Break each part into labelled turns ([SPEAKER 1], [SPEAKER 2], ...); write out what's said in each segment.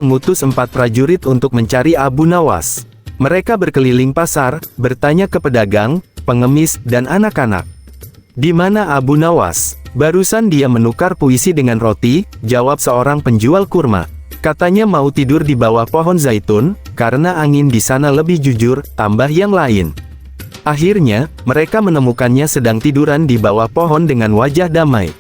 [SPEAKER 1] mengutus 4 prajurit untuk mencari Abu Nawas. Mereka berkeliling pasar, bertanya ke pedagang, pengemis, dan anak-anak. Di mana Abu Nawas? Barusan dia menukar puisi dengan roti, jawab seorang penjual kurma. Katanya mau tidur di bawah pohon zaitun, karena angin di sana lebih jujur, tambah yang lain. Akhirnya, mereka menemukannya sedang tiduran di bawah pohon dengan wajah damai.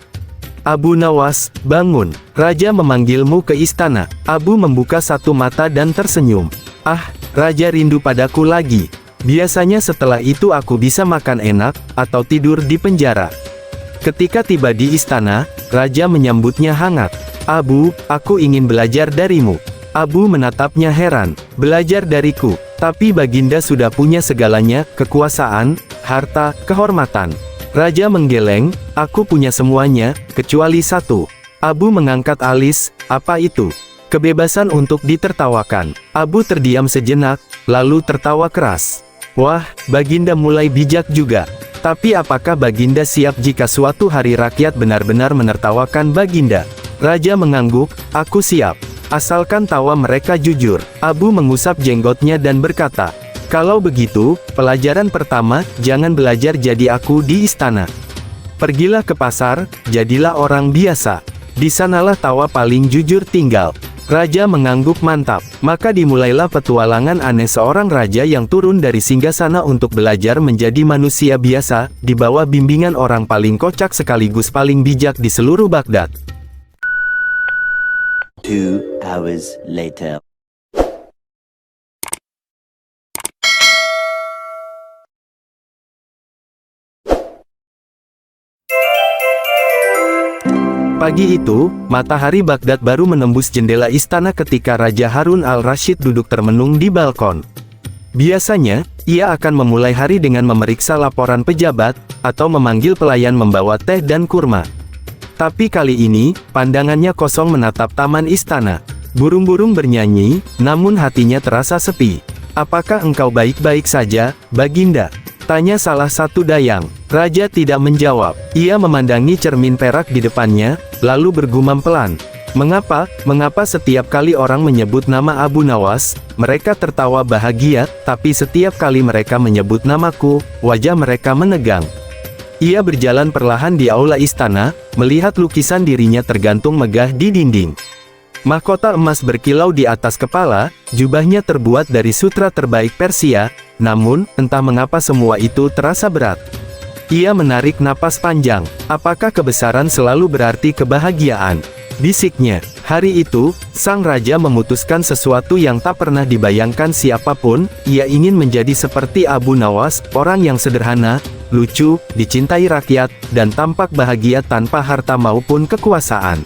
[SPEAKER 1] Abu Nawas, bangun, Raja memanggilmu ke istana. Abu membuka satu mata dan tersenyum. Ah, Raja rindu padaku lagi. Biasanya setelah itu aku bisa makan enak, atau tidur di penjara. Ketika tiba di istana, Raja menyambutnya hangat. Abu, aku ingin belajar darimu. Abu menatapnya heran. Belajar dariku? Tapi Baginda sudah punya segalanya, kekuasaan, harta, kehormatan. Raja menggeleng, aku punya semuanya, kecuali satu. Abu mengangkat alis, apa itu? Kebebasan untuk ditertawakan. Abu terdiam sejenak, lalu tertawa keras. Wah, Baginda mulai bijak juga. Tapi apakah Baginda siap jika suatu hari rakyat benar-benar menertawakan Baginda? Raja mengangguk, aku siap. Asalkan tawa mereka jujur. Abu mengusap jenggotnya dan berkata, kalau begitu, pelajaran pertama, jangan belajar jadi aku di istana. Pergilah ke pasar, jadilah orang biasa. Di sanalah tawa paling jujur tinggal. Raja mengangguk mantap. Maka dimulailah petualangan aneh seorang raja yang turun dari singgasana untuk belajar menjadi manusia biasa, di bawah bimbingan orang paling kocak sekaligus paling bijak di seluruh Baghdad.
[SPEAKER 2] 2 hours later.
[SPEAKER 1] Pagi itu, matahari Baghdad baru menembus jendela istana ketika Raja Harun al-Rashid duduk termenung di balkon. Biasanya, ia akan memulai hari dengan memeriksa laporan pejabat, atau memanggil pelayan membawa teh dan kurma. Tapi kali ini, pandangannya kosong menatap taman istana. Burung-burung bernyanyi, namun hatinya terasa sepi. Apakah engkau baik-baik saja, Baginda? Tanya salah satu dayang. Raja tidak menjawab. Ia memandangi cermin perak di depannya, lalu bergumam pelan. Mengapa setiap kali orang menyebut nama Abu Nawas, mereka tertawa bahagia, tapi setiap kali mereka menyebut namaku, wajah mereka menegang. Ia berjalan perlahan di aula istana, melihat lukisan dirinya tergantung megah di dinding. Mahkota emas berkilau di atas kepala, jubahnya terbuat dari sutra terbaik Persia, namun, entah mengapa semua itu terasa berat. Ia menarik napas panjang. Apakah kebesaran selalu berarti kebahagiaan? Bisiknya. Hari itu, sang raja memutuskan sesuatu yang tak pernah dibayangkan siapapun. Ia ingin menjadi seperti Abu Nawas, orang yang sederhana, lucu, dicintai rakyat, dan tampak bahagia tanpa harta maupun kekuasaan.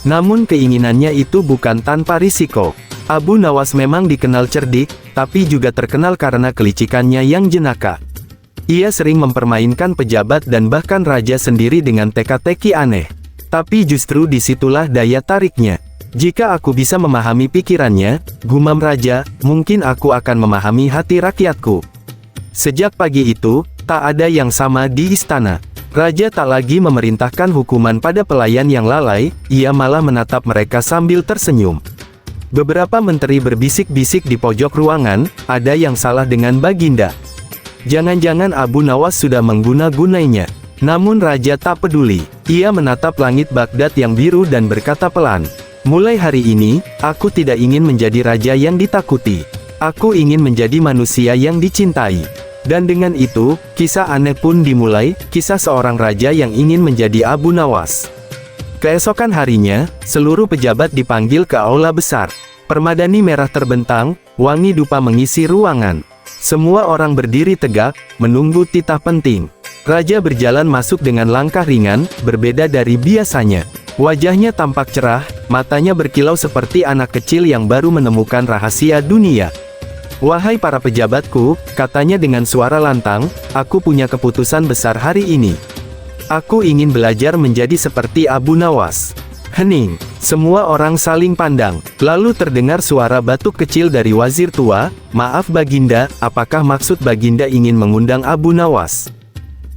[SPEAKER 1] Namun keinginannya itu bukan tanpa risiko. Abu Nawas memang dikenal cerdik, tapi juga terkenal karena kelicikannya yang jenaka. Ia sering mempermainkan pejabat dan bahkan raja sendiri dengan teka-teki aneh. Tapi justru disitulah daya tariknya. Jika aku bisa memahami pikirannya, gumam raja, mungkin aku akan memahami hati rakyatku. Sejak pagi itu, tak ada yang sama di istana. Raja tak lagi memerintahkan hukuman pada pelayan yang lalai, ia malah menatap mereka sambil tersenyum. Beberapa menteri berbisik-bisik di pojok ruangan, ada yang salah dengan Baginda. Jangan-jangan Abu Nawas sudah mengguna-gunainya. Namun Raja tak peduli. Ia menatap langit Baghdad yang biru dan berkata pelan, mulai hari ini, aku tidak ingin menjadi raja yang ditakuti. Aku ingin menjadi manusia yang dicintai. Dan dengan itu, kisah aneh pun dimulai, kisah seorang raja yang ingin menjadi Abu Nawas. Keesokan harinya, seluruh pejabat dipanggil ke aula besar. Permadani merah terbentang, wangi dupa mengisi ruangan. Semua orang berdiri tegak, menunggu titah penting. Raja berjalan masuk dengan langkah ringan, berbeda dari biasanya. Wajahnya tampak cerah, matanya berkilau seperti anak kecil yang baru menemukan rahasia dunia. Wahai para pejabatku, katanya dengan suara lantang, aku punya keputusan besar hari ini. Aku ingin belajar menjadi seperti Abu Nawas. Hening. Semua orang saling pandang. Lalu terdengar suara batuk kecil dari wazir tua, maaf Baginda, apakah maksud Baginda ingin mengundang Abu Nawas?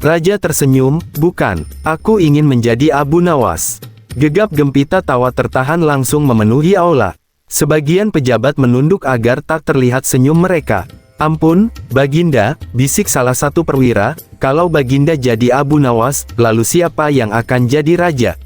[SPEAKER 1] Raja tersenyum, bukan, aku ingin menjadi Abu Nawas. Gegap gempita tawa tertahan langsung memenuhi aula. Sebagian pejabat menunduk agar tak terlihat senyum mereka. "Ampun, Baginda," bisik salah satu perwira, "kalau Baginda jadi Abu Nawas, lalu siapa yang akan jadi raja?"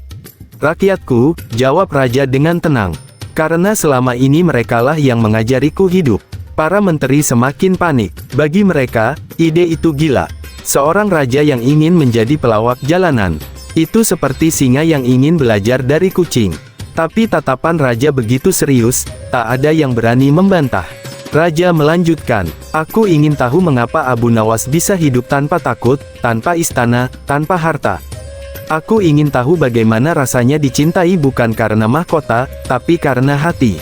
[SPEAKER 1] "Rakyatku," jawab raja dengan tenang. "Karena selama ini merekalah yang mengajariku hidup." Para menteri semakin panik. Bagi mereka, ide itu gila. Seorang raja yang ingin menjadi pelawak jalanan. Itu seperti singa yang ingin belajar dari kucing. Tapi tatapan raja begitu serius, tak ada yang berani membantah. Raja melanjutkan, "Aku ingin tahu mengapa Abu Nawas bisa hidup tanpa takut, tanpa istana, tanpa harta. Aku ingin tahu bagaimana rasanya dicintai bukan karena mahkota, tapi karena hati."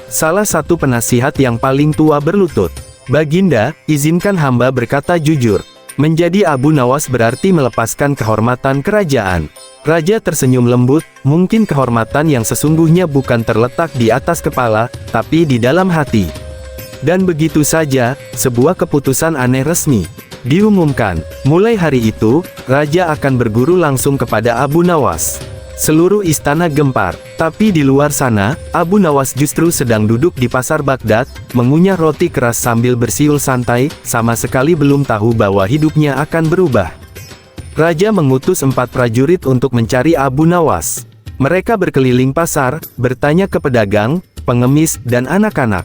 [SPEAKER 1] Salah satu penasihat yang paling tua berlutut. "Baginda, izinkan hamba berkata jujur. Menjadi Abu Nawas berarti melepaskan kehormatan kerajaan." Raja tersenyum lembut, "Mungkin kehormatan yang sesungguhnya bukan terletak di atas kepala, tapi di dalam hati." Dan begitu saja, sebuah keputusan aneh resmi diumumkan. Mulai hari itu, raja akan berguru langsung kepada Abu Nawas. Seluruh istana gempar. Tapi di luar sana, Abu Nawas justru sedang duduk di pasar Baghdad, mengunyah roti keras sambil bersiul santai, sama sekali belum tahu bahwa hidupnya akan berubah. Raja mengutus 4 prajurit untuk mencari Abu Nawas. Mereka berkeliling pasar, bertanya ke pedagang, pengemis, dan anak-anak.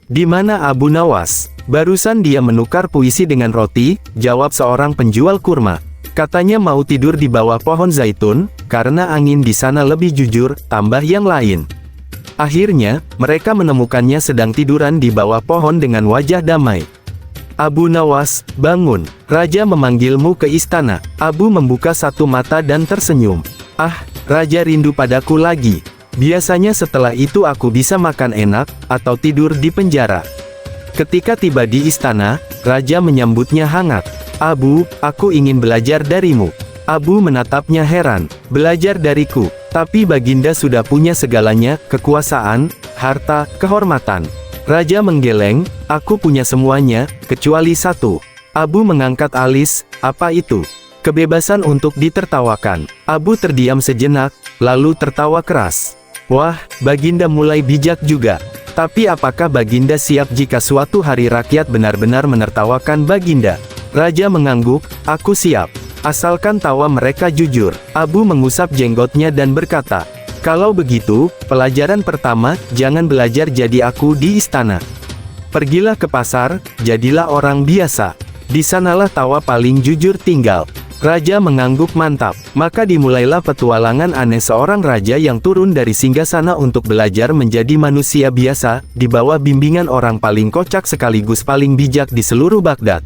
[SPEAKER 1] "Di mana Abu Nawas?" "Barusan dia menukar puisi dengan roti," jawab seorang penjual kurma. "Katanya mau tidur di bawah pohon zaitun, karena angin di sana lebih jujur," tambah yang lain. Akhirnya, mereka menemukannya sedang tiduran di bawah pohon dengan wajah damai. "Abu Nawas, bangun. Raja memanggilmu ke istana." Abu membuka satu mata dan tersenyum. "Ah, raja rindu padaku lagi. Biasanya setelah itu aku bisa makan enak, atau tidur di penjara." Ketika tiba di istana, raja menyambutnya hangat. "Abu, aku ingin belajar darimu." Abu menatapnya heran. "Belajar dariku? Tapi Baginda sudah punya segalanya, kekuasaan, harta, kehormatan." Raja menggeleng, "Aku punya semuanya, kecuali satu." Abu mengangkat alis, "Apa itu?" "Kebebasan untuk ditertawakan." Abu terdiam sejenak, lalu tertawa keras. "Wah, Baginda mulai bijak juga. Tapi apakah Baginda siap jika suatu hari rakyat benar-benar menertawakan Baginda?" Raja mengangguk, "Aku siap. Asalkan tawa mereka jujur." Abu mengusap jenggotnya dan berkata, "Kalau begitu, pelajaran pertama, jangan belajar jadi aku di istana. Pergilah ke pasar, jadilah orang biasa. Di sanalah tawa paling jujur tinggal." Raja mengangguk mantap. Maka dimulailah petualangan aneh seorang raja yang turun dari singgasana untuk belajar menjadi manusia biasa, di bawah bimbingan orang paling kocak sekaligus paling bijak di seluruh Baghdad.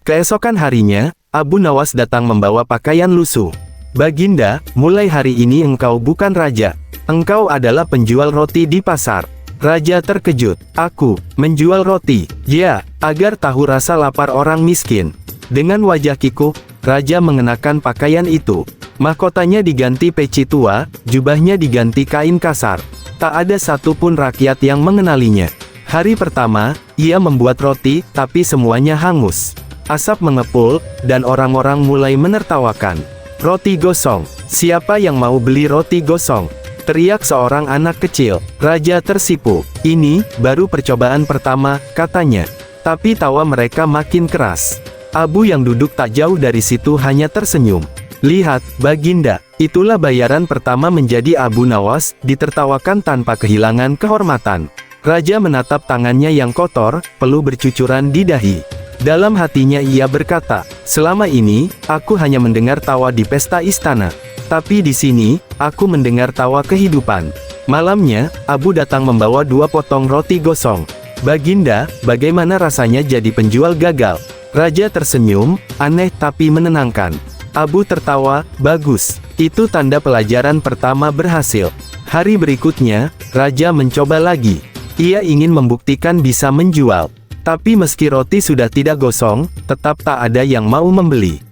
[SPEAKER 1] Keesokan harinya, Abu Nawas datang membawa pakaian lusuh. "Baginda, mulai hari ini engkau bukan raja. Engkau adalah penjual roti di pasar." Raja terkejut. "Aku, menjual roti?" "Ya, agar tahu rasa lapar orang miskin." Dengan wajah kikuk, raja mengenakan pakaian itu. Mahkotanya diganti peci tua, jubahnya diganti kain kasar. Tak ada satupun rakyat yang mengenalinya. Hari pertama, ia membuat roti, tapi semuanya hangus. Asap mengepul, dan orang-orang mulai menertawakan. "Roti gosong. Siapa yang mau beli roti gosong?" teriak seorang anak kecil. Raja tersipu. "Ini baru percobaan pertama," katanya. Tapi tawa mereka makin keras. Abu yang duduk tak jauh dari situ hanya tersenyum. "Lihat, Baginda, itulah bayaran pertama menjadi Abu Nawas, ditertawakan tanpa kehilangan kehormatan." Raja menatap tangannya yang kotor, peluh bercucuran di dahi. Dalam hatinya ia berkata, "Selama ini, aku hanya mendengar tawa di pesta istana. Tapi di sini, aku mendengar tawa kehidupan." Malamnya, Abu datang membawa 2 potong roti gosong. "Baginda, bagaimana rasanya jadi penjual gagal?" Raja tersenyum, aneh tapi menenangkan. Abu tertawa, "Bagus. Itu tanda pelajaran pertama berhasil." Hari berikutnya, Raja mencoba lagi. Ia ingin membuktikan bisa menjual. Tapi meski roti sudah tidak gosong, tetap tak ada yang mau membeli.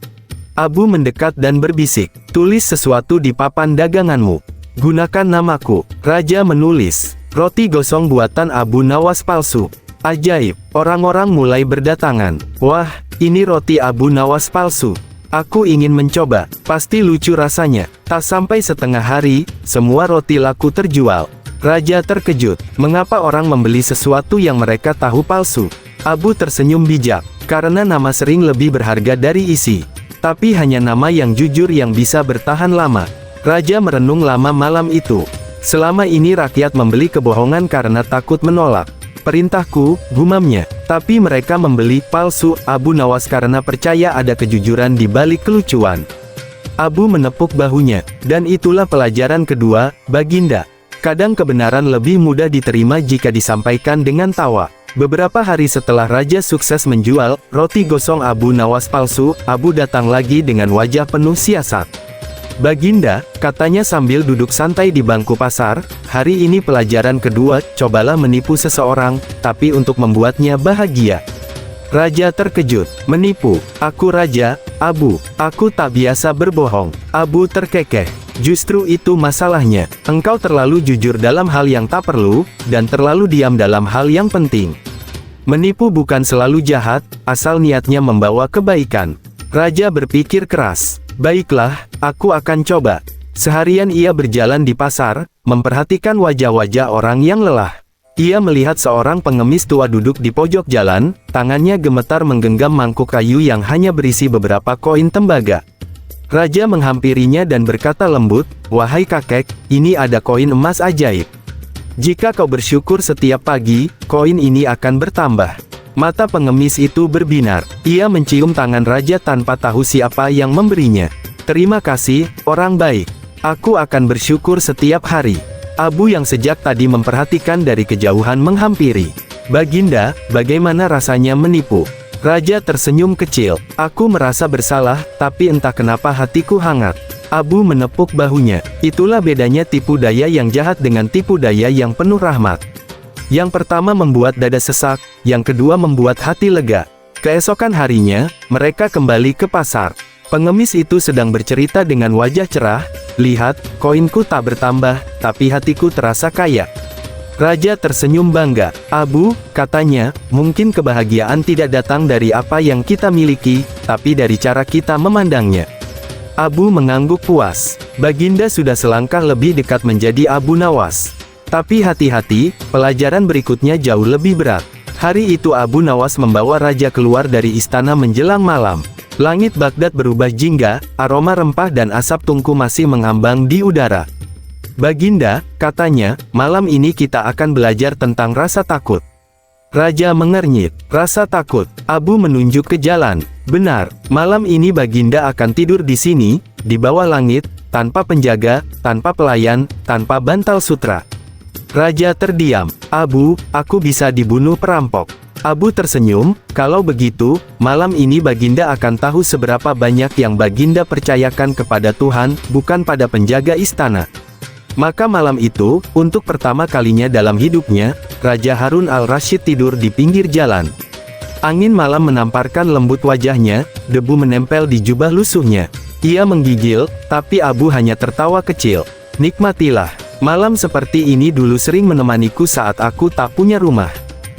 [SPEAKER 1] Abu mendekat dan berbisik, "Tulis sesuatu di papan daganganmu. Gunakan namaku." Raja menulis, "Roti gosong buatan Abu Nawas palsu." Ajaib, orang-orang mulai berdatangan. "Wah, ini roti Abu Nawas palsu. Aku ingin mencoba, pasti lucu rasanya." Tak sampai setengah hari, semua roti laku terjual. Raja terkejut. Mengapa orang membeli sesuatu yang mereka tahu palsu? Abu tersenyum bijak. Karena nama sering lebih berharga dari isi. Tapi hanya nama yang jujur yang bisa bertahan lama. Raja merenung lama malam itu. Selama ini rakyat membeli kebohongan karena takut menolak perintahku, gumamnya. Tapi mereka membeli palsu Abu Nawas karena percaya ada kejujuran di balik kelucuan. Abu menepuk bahunya. Dan itulah pelajaran kedua, Baginda. Kadang kebenaran lebih mudah diterima jika disampaikan dengan tawa. Beberapa hari setelah Raja sukses menjual roti gosong Abu Nawas palsu, Abu datang lagi dengan wajah penuh siasat. Baginda, katanya sambil duduk santai di bangku pasar, hari ini pelajaran kedua, cobalah menipu seseorang, tapi untuk membuatnya bahagia. Raja terkejut. Menipu? Aku Raja, Abu. Aku tak biasa berbohong. Abu terkekeh. Justru itu masalahnya. Engkau terlalu jujur dalam hal yang tak perlu, dan terlalu diam dalam hal yang penting. Menipu bukan selalu jahat, asal niatnya membawa kebaikan. Raja berpikir keras. Baiklah, aku akan coba. Seharian ia berjalan di pasar, memperhatikan wajah-wajah orang yang lelah. Ia melihat seorang pengemis tua duduk di pojok jalan, tangannya gemetar menggenggam mangkuk kayu yang hanya berisi beberapa koin tembaga. Raja menghampirinya dan berkata lembut, "Wahai kakek, ini ada koin emas ajaib. Jika kau bersyukur setiap pagi, koin ini akan bertambah." Mata pengemis itu berbinar. Ia mencium tangan raja tanpa tahu siapa yang memberinya. "Terima kasih, orang baik. Aku akan bersyukur setiap hari." Abu yang sejak tadi memperhatikan dari kejauhan menghampiri. "Baginda, bagaimana rasanya menipu?" Raja tersenyum kecil. "Aku merasa bersalah, tapi entah kenapa hatiku hangat." Abu menepuk bahunya. Itulah bedanya tipu daya yang jahat dengan tipu daya yang penuh rahmat. Yang pertama membuat dada sesak, yang kedua membuat hati lega. Keesokan harinya, mereka kembali ke pasar. Pengemis itu sedang bercerita dengan wajah cerah, "Lihat, koinku tak bertambah, tapi hatiku terasa kaya." Raja tersenyum bangga. "Abu," katanya, "mungkin kebahagiaan tidak datang dari apa yang kita miliki, tapi dari cara kita memandangnya." Abu mengangguk puas. Baginda sudah selangkah lebih dekat menjadi Abu Nawas. Tapi hati-hati, pelajaran berikutnya jauh lebih berat. Hari itu Abu Nawas membawa raja keluar dari istana menjelang malam. Langit Baghdad berubah jingga, aroma rempah dan asap tungku masih mengambang di udara. "Baginda," katanya, "malam ini kita akan belajar tentang rasa takut." Raja mengernyit. "Rasa takut?" Abu menunjuk ke jalan. "Benar, malam ini Baginda akan tidur di sini, di bawah langit, tanpa penjaga, tanpa pelayan, tanpa bantal sutra." Raja terdiam. "Abu, aku bisa dibunuh perampok." Abu tersenyum, "Kalau begitu, malam ini Baginda akan tahu seberapa banyak yang Baginda percayakan kepada Tuhan, bukan pada penjaga istana." Maka malam itu, untuk pertama kalinya dalam hidupnya, Raja Harun al-Rasyid tidur di pinggir jalan. Angin malam menamparkan lembut wajahnya, debu menempel di jubah lusuhnya. Ia menggigil, tapi Abu hanya tertawa kecil. "Nikmatilah. Malam seperti ini dulu sering menemaniku saat aku tak punya rumah."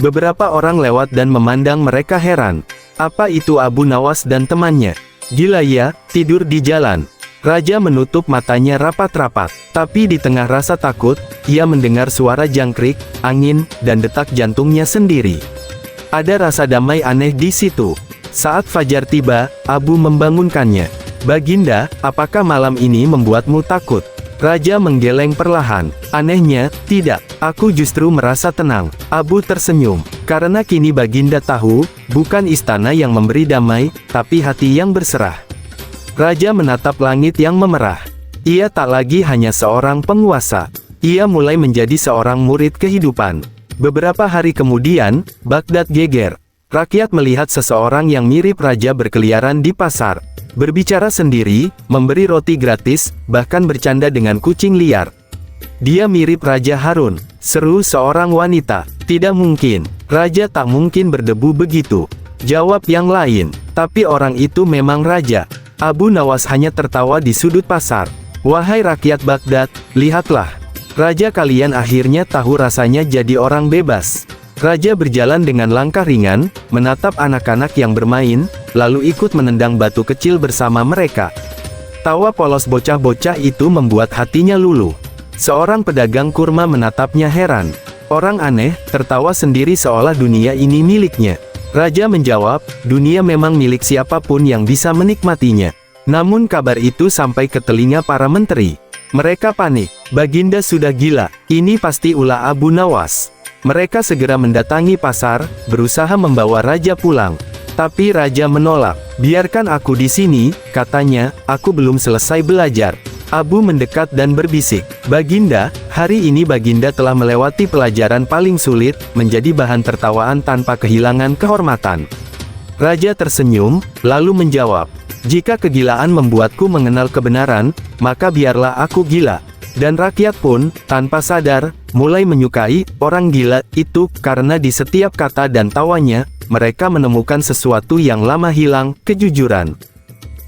[SPEAKER 1] Beberapa orang lewat dan memandang mereka heran. Apa itu Abu Nawas dan temannya? Gila ya, tidur di jalan. Raja menutup matanya rapat-rapat. Tapi di tengah rasa takut, ia mendengar suara jangkrik, angin, dan detak jantungnya sendiri. Ada rasa damai aneh di situ. Saat fajar tiba, Abu membangunkannya. "Baginda, apakah malam ini membuatmu takut?" Raja menggeleng perlahan. "Anehnya, tidak. Aku justru merasa tenang." Abu tersenyum. "Karena kini Baginda tahu, bukan istana yang memberi damai, tapi hati yang berserah." Raja menatap langit yang memerah. Ia tak lagi hanya seorang penguasa. Ia mulai menjadi seorang murid kehidupan. Beberapa hari kemudian, Baghdad geger. Rakyat melihat seseorang yang mirip raja berkeliaran di pasar. Berbicara sendiri, memberi roti gratis, bahkan bercanda dengan kucing liar. "Dia mirip Raja Harun," seru seorang wanita. "Tidak mungkin. Raja tak mungkin berdebu begitu," jawab yang lain. "Tapi orang itu memang raja." Abu Nawas hanya tertawa di sudut pasar. "Wahai rakyat Baghdad, lihatlah. Raja kalian akhirnya tahu rasanya jadi orang bebas." Raja berjalan dengan langkah ringan, menatap anak-anak yang bermain, lalu ikut menendang batu kecil bersama mereka. Tawa polos bocah-bocah itu membuat hatinya luluh. Seorang pedagang kurma menatapnya heran. Orang aneh, tertawa sendiri seolah dunia ini miliknya. Raja menjawab, dunia memang milik siapapun yang bisa menikmatinya. Namun kabar itu sampai ke telinga para menteri. Mereka panik. Baginda sudah gila. Ini pasti ulah Abu Nawas. Mereka segera mendatangi pasar, berusaha membawa raja pulang. Tapi raja menolak. Biarkan aku di sini, katanya, aku belum selesai belajar. Abu mendekat dan berbisik, Baginda, hari ini Baginda telah melewati pelajaran paling sulit, menjadi bahan tertawaan tanpa kehilangan kehormatan. Raja tersenyum, lalu menjawab, jika kegilaan membuatku mengenal kebenaran, maka biarlah aku gila. Dan rakyat pun, tanpa sadar, mulai menyukai orang gila itu, karena di setiap kata dan tawanya, mereka menemukan sesuatu yang lama hilang, kejujuran.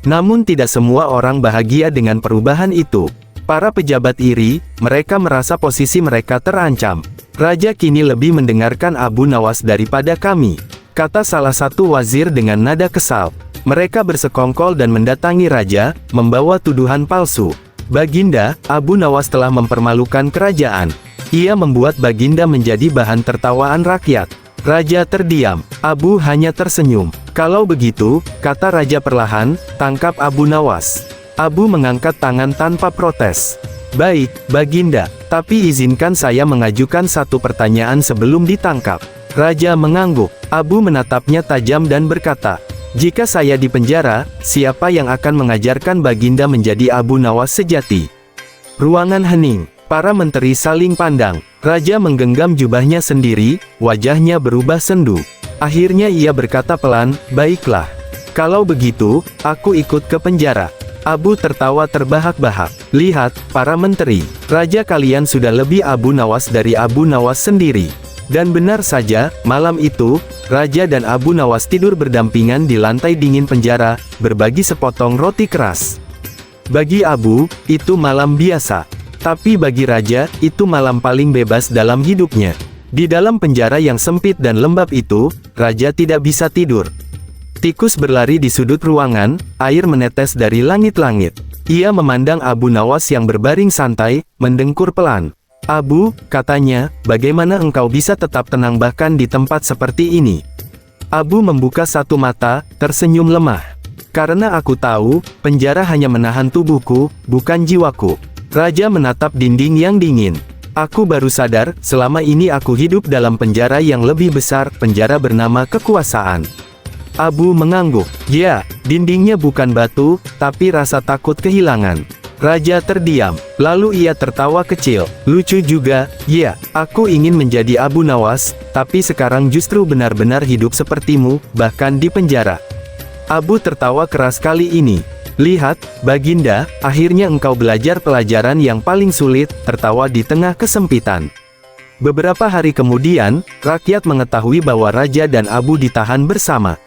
[SPEAKER 1] Namun tidak semua orang bahagia dengan perubahan itu. Para pejabat iri, mereka merasa posisi mereka terancam. Raja kini lebih mendengarkan Abu Nawas daripada kami, kata salah satu wazir dengan nada kesal. Mereka bersekongkol dan mendatangi raja, membawa tuduhan palsu. Baginda, Abu Nawas telah mempermalukan kerajaan. Ia membuat Baginda menjadi bahan tertawaan rakyat. Raja terdiam. Abu hanya tersenyum. Kalau begitu, kata raja perlahan, tangkap Abu Nawas. Abu mengangkat tangan tanpa protes. Baik, Baginda, tapi izinkan saya mengajukan satu pertanyaan sebelum ditangkap. Raja mengangguk. Abu menatapnya tajam dan berkata, jika saya di penjara, siapa yang akan mengajarkan Baginda menjadi Abu Nawas sejati? Ruangan hening. Para menteri saling pandang. Raja menggenggam jubahnya sendiri, wajahnya berubah sendu. Akhirnya ia berkata pelan, baiklah. Kalau begitu, aku ikut ke penjara. Abu tertawa terbahak-bahak. Lihat, para menteri, raja kalian sudah lebih Abu Nawas dari Abu Nawas sendiri. Dan benar saja, malam itu, raja dan Abu Nawas tidur berdampingan di lantai dingin penjara, berbagi sepotong roti keras. Bagi Abu, itu malam biasa. Tapi bagi raja, itu malam paling bebas dalam hidupnya. Di dalam penjara yang sempit dan lembab itu, raja tidak bisa tidur. Tikus berlari di sudut ruangan, air menetes dari langit-langit. Ia memandang Abu Nawas yang berbaring santai, mendengkur pelan. Abu, katanya, bagaimana engkau bisa tetap tenang bahkan di tempat seperti ini? Abu membuka satu mata, tersenyum lemah. Karena aku tahu, penjara hanya menahan tubuhku, bukan jiwaku. Raja menatap dinding yang dingin. Aku baru sadar, selama ini aku hidup dalam penjara yang lebih besar, penjara bernama kekuasaan. Abu mengangguk. Ya, dindingnya bukan batu, tapi rasa takut kehilangan. Raja terdiam, lalu ia tertawa kecil. Lucu juga, ya, aku ingin menjadi Abu Nawas, tapi sekarang justru benar-benar hidup sepertimu, bahkan di penjara. Abu tertawa keras kali ini. Lihat, Baginda, akhirnya engkau belajar pelajaran yang paling sulit, tertawa di tengah kesempitan. Beberapa hari kemudian, rakyat mengetahui bahwa Raja dan Abu ditahan bersama.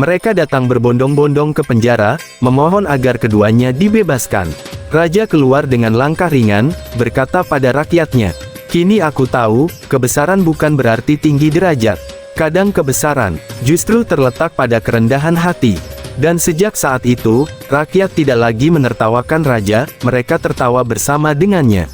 [SPEAKER 1] Mereka datang berbondong-bondong ke penjara, memohon agar keduanya dibebaskan. Raja keluar dengan langkah ringan, berkata pada rakyatnya, kini aku tahu, kebesaran bukan berarti tinggi derajat. Kadang kebesaran, justru terletak pada kerendahan hati. Dan sejak saat itu, rakyat tidak lagi menertawakan raja, mereka tertawa bersama dengannya.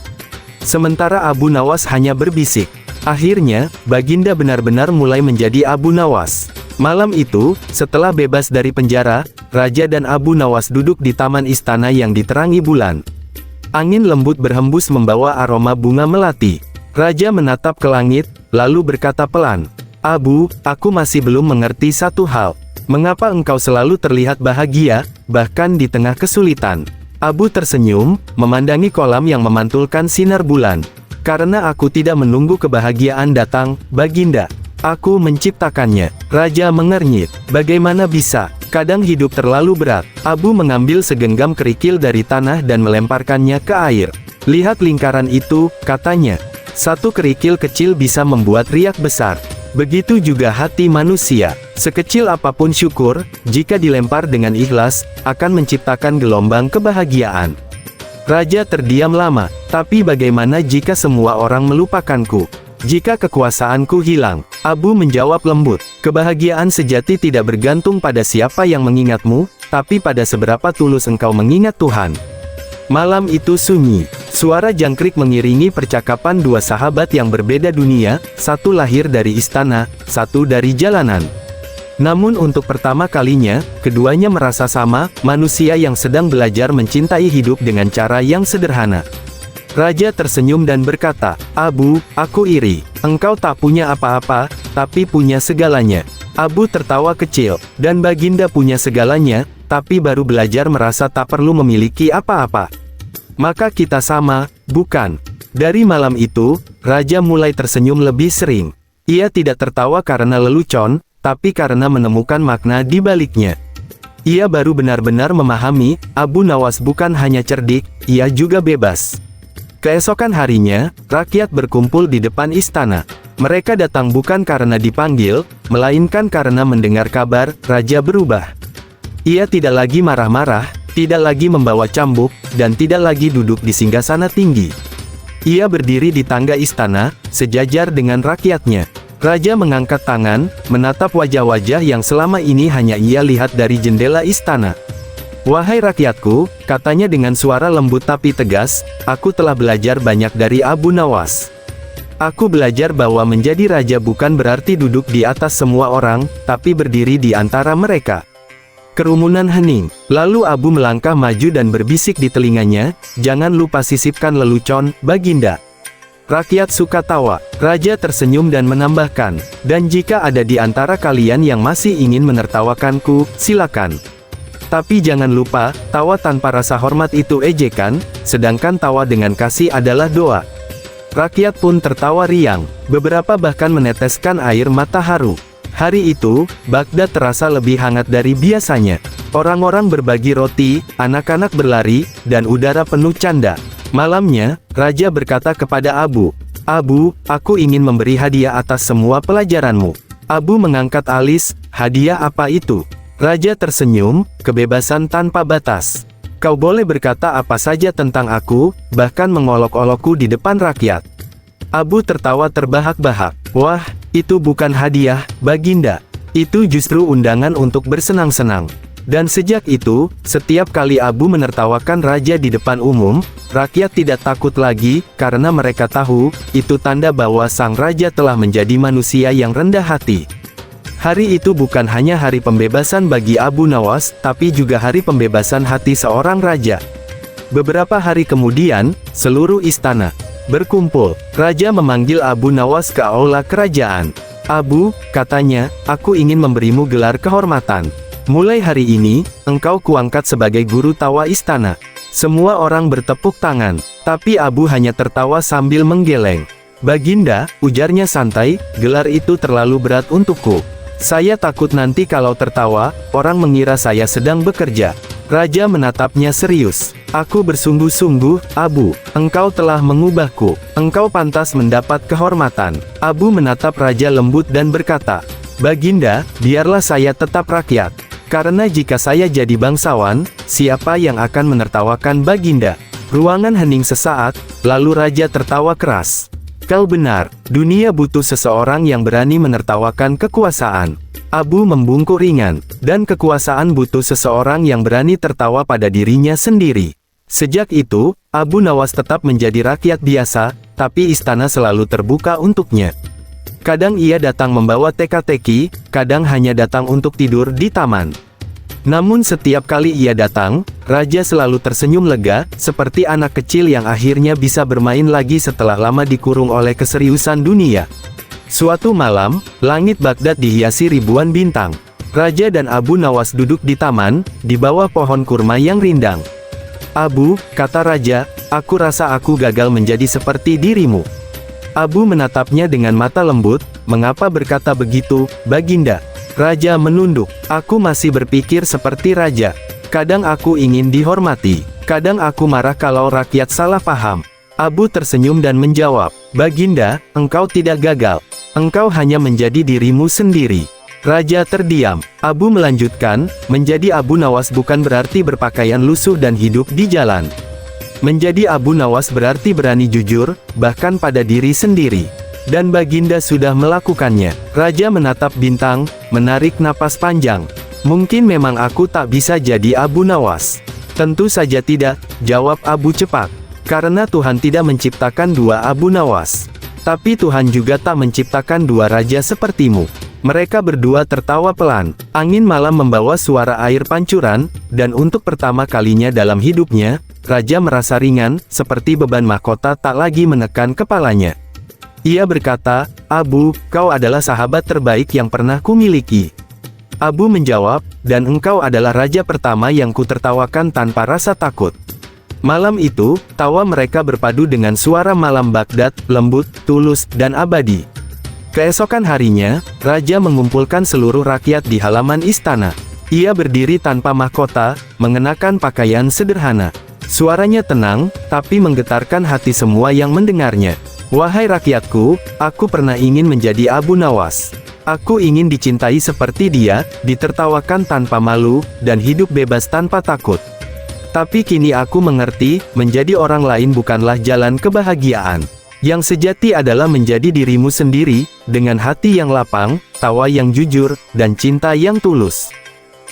[SPEAKER 1] Sementara Abu Nawas hanya berbisik. Akhirnya, Baginda benar-benar mulai menjadi Abu Nawas. Malam itu, setelah bebas dari penjara, Raja dan Abu Nawas duduk di taman istana yang diterangi bulan. Angin lembut berhembus membawa aroma bunga melati. Raja menatap ke langit, lalu berkata pelan, Abu, aku masih belum mengerti satu hal. Mengapa engkau selalu terlihat bahagia, bahkan di tengah kesulitan? Abu tersenyum, memandangi kolam yang memantulkan sinar bulan. Karena aku tidak menunggu kebahagiaan datang, Baginda. Aku menciptakannya. Raja mengernyit. Bagaimana bisa? Kadang hidup terlalu berat. Abu mengambil segenggam kerikil dari tanah dan melemparkannya ke air. Lihat lingkaran itu, katanya. Satu kerikil kecil bisa membuat riak besar. Begitu juga hati manusia. Sekecil apapun syukur, jika dilempar dengan ikhlas, akan menciptakan gelombang kebahagiaan. Raja terdiam lama. Tapi bagaimana jika semua orang melupakanku? Jika kekuasaanku hilang? Abu menjawab lembut. Kebahagiaan sejati tidak bergantung pada siapa yang mengingatmu, tapi pada seberapa tulus engkau mengingat Tuhan. Malam itu sunyi. Suara jangkrik mengiringi percakapan dua sahabat yang berbeda dunia, satu lahir dari istana, satu dari jalanan. Namun untuk pertama kalinya, keduanya merasa sama, manusia yang sedang belajar mencintai hidup dengan cara yang sederhana. Raja tersenyum dan berkata, "Abu, aku iri. Engkau tak punya apa-apa, tapi punya segalanya." Abu tertawa kecil, "Dan Baginda punya segalanya, tapi baru belajar merasa tak perlu memiliki apa-apa. Maka kita sama, bukan?" Dari malam itu, Raja mulai tersenyum lebih sering. Ia tidak tertawa karena lelucon, tapi karena menemukan makna di baliknya. Ia baru benar-benar memahami, Abu Nawas bukan hanya cerdik, ia juga bebas. Keesokan harinya, rakyat berkumpul di depan istana. Mereka datang bukan karena dipanggil, melainkan karena mendengar kabar, Raja berubah. Ia tidak lagi marah-marah, tidak lagi membawa cambuk, dan tidak lagi duduk di singgasana tinggi. Ia berdiri di tangga istana, sejajar dengan rakyatnya. Raja mengangkat tangan, menatap wajah-wajah yang selama ini hanya ia lihat dari jendela istana. "Wahai rakyatku," katanya dengan suara lembut tapi tegas, "aku telah belajar banyak dari Abu Nawas. Aku belajar bahwa menjadi raja bukan berarti duduk di atas semua orang, tapi berdiri di antara mereka." Kerumunan hening. Lalu Abu melangkah maju dan berbisik di telinganya, "Jangan lupa sisipkan lelucon, Baginda." Rakyat suka tawa. Raja tersenyum dan menambahkan, "Dan jika ada di antara kalian yang masih ingin menertawakanku, silakan. Tapi jangan lupa, tawa tanpa rasa hormat itu ejekan, sedangkan tawa dengan kasih adalah doa." Rakyat pun tertawa riang. Beberapa bahkan meneteskan air mata haru. Hari itu, Baghdad terasa lebih hangat dari biasanya. Orang-orang berbagi roti, anak-anak berlari, dan udara penuh canda. Malamnya, Raja berkata kepada Abu, "Abu, aku ingin memberi hadiah atas semua pelajaranmu." Abu mengangkat alis, "Hadiah apa itu?" Raja tersenyum, "Kebebasan tanpa batas. Kau boleh berkata apa saja tentang aku, bahkan mengolok-olokku di depan rakyat." Abu tertawa terbahak-bahak. "Wah, itu bukan hadiah, Baginda. Itu justru undangan untuk bersenang-senang." Dan sejak itu, setiap kali Abu menertawakan raja di depan umum, rakyat tidak takut lagi, karena mereka tahu, itu tanda bahwa sang raja telah menjadi manusia yang rendah hati. Hari itu bukan hanya hari pembebasan bagi Abu Nawas, tapi juga hari pembebasan hati seorang raja. Beberapa hari kemudian, seluruh istana berkumpul. Raja memanggil Abu Nawas ke aula kerajaan. "Abu," katanya, "aku ingin memberimu gelar kehormatan. Mulai hari ini, engkau kuangkat sebagai guru tawa istana." Semua orang bertepuk tangan, tapi Abu hanya tertawa sambil menggeleng. "Baginda," ujarnya santai, "gelar itu terlalu berat untukku. Saya takut nanti kalau tertawa, orang mengira saya sedang bekerja." Raja menatapnya serius. "Aku bersungguh-sungguh, Abu. Engkau telah mengubahku. Engkau pantas mendapat kehormatan." Abu menatap Raja lembut dan berkata, "Baginda, biarlah saya tetap rakyat. Karena jika saya jadi bangsawan, siapa yang akan menertawakan Baginda?" Ruangan hening sesaat, lalu Raja tertawa keras. "Kau benar, dunia butuh seseorang yang berani menertawakan kekuasaan." Abu membungkuk ringan, "Dan kekuasaan butuh seseorang yang berani tertawa pada dirinya sendiri." Sejak itu, Abu Nawas tetap menjadi rakyat biasa, tapi istana selalu terbuka untuknya. Kadang ia datang membawa teka-teki, kadang hanya datang untuk tidur di taman. Namun setiap kali ia datang, Raja selalu tersenyum lega, seperti anak kecil yang akhirnya bisa bermain lagi setelah lama dikurung oleh keseriusan dunia. Suatu malam, langit Baghdad dihiasi ribuan bintang. Raja dan Abu Nawas duduk di taman, di bawah pohon kurma yang rindang. "Abu," kata Raja, "aku rasa aku gagal menjadi seperti dirimu." Abu menatapnya dengan mata lembut, "Mengapa berkata begitu, Baginda?" Raja menunduk, "Aku masih berpikir seperti raja. Kadang aku ingin dihormati, kadang aku marah kalau rakyat salah paham." Abu tersenyum dan menjawab, "Baginda, engkau tidak gagal. Engkau hanya menjadi dirimu sendiri." Raja terdiam. Abu melanjutkan, "Menjadi Abu Nawas bukan berarti berpakaian lusuh dan hidup di jalan. Menjadi Abu Nawas berarti berani jujur, bahkan pada diri sendiri. Dan Baginda sudah melakukannya." Raja menatap bintang, menarik napas panjang. "Mungkin memang aku tak bisa jadi Abu Nawas. Tentu saja tidak, jawab Abu cepat. Karena Tuhan tidak menciptakan dua Abu Nawas. Tapi Tuhan juga tak menciptakan dua raja sepertimu. Mereka berdua tertawa pelan. Angin malam membawa suara air pancuran, dan untuk pertama kalinya dalam hidupnya, raja merasa ringan, seperti beban mahkota tak lagi menekan kepalanya. Ia berkata, "Abu, kau adalah sahabat terbaik yang pernah kumiliki." Abu menjawab, "Dan engkau adalah raja pertama yang kutertawakan tanpa rasa takut." Malam itu, tawa mereka berpadu dengan suara malam Baghdad, lembut, tulus, dan abadi. Keesokan harinya, raja mengumpulkan seluruh rakyat di halaman istana. Ia berdiri tanpa mahkota, mengenakan pakaian sederhana. Suaranya tenang, tapi menggetarkan hati semua yang mendengarnya. "Wahai rakyatku, aku pernah ingin menjadi Abu Nawas. Aku ingin dicintai seperti dia, ditertawakan tanpa malu, dan hidup bebas tanpa takut. Tapi kini aku mengerti, menjadi orang lain bukanlah jalan kebahagiaan. Yang sejati adalah menjadi dirimu sendiri, dengan hati yang lapang, tawa yang jujur, dan cinta yang tulus."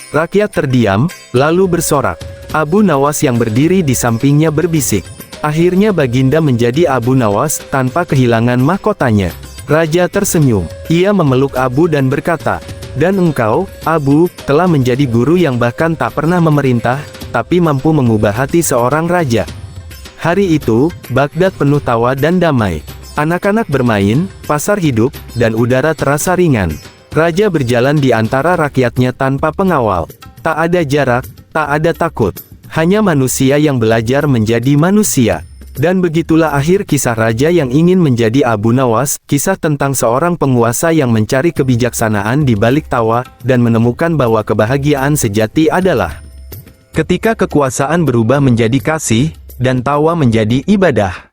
[SPEAKER 1] Rakyat terdiam, lalu bersorak. Abu Nawas yang berdiri di sampingnya berbisik. Akhirnya Baginda menjadi Abu Nawas, tanpa kehilangan mahkotanya. Raja tersenyum. Ia memeluk Abu dan berkata, "Dan engkau, Abu, telah menjadi guru yang bahkan tak pernah memerintah, tapi mampu mengubah hati seorang raja." Hari itu, Baghdad penuh tawa dan damai. Anak-anak bermain, pasar hidup, dan udara terasa ringan. Raja berjalan di antara rakyatnya tanpa pengawal. Tak ada jarak, tak ada takut. Hanya manusia yang belajar menjadi manusia. Dan begitulah akhir kisah raja yang ingin menjadi Abu Nawas, kisah tentang seorang penguasa yang mencari kebijaksanaan di balik tawa, dan menemukan bahwa kebahagiaan sejati adalah ketika kekuasaan berubah menjadi kasih, dan tawa menjadi ibadah.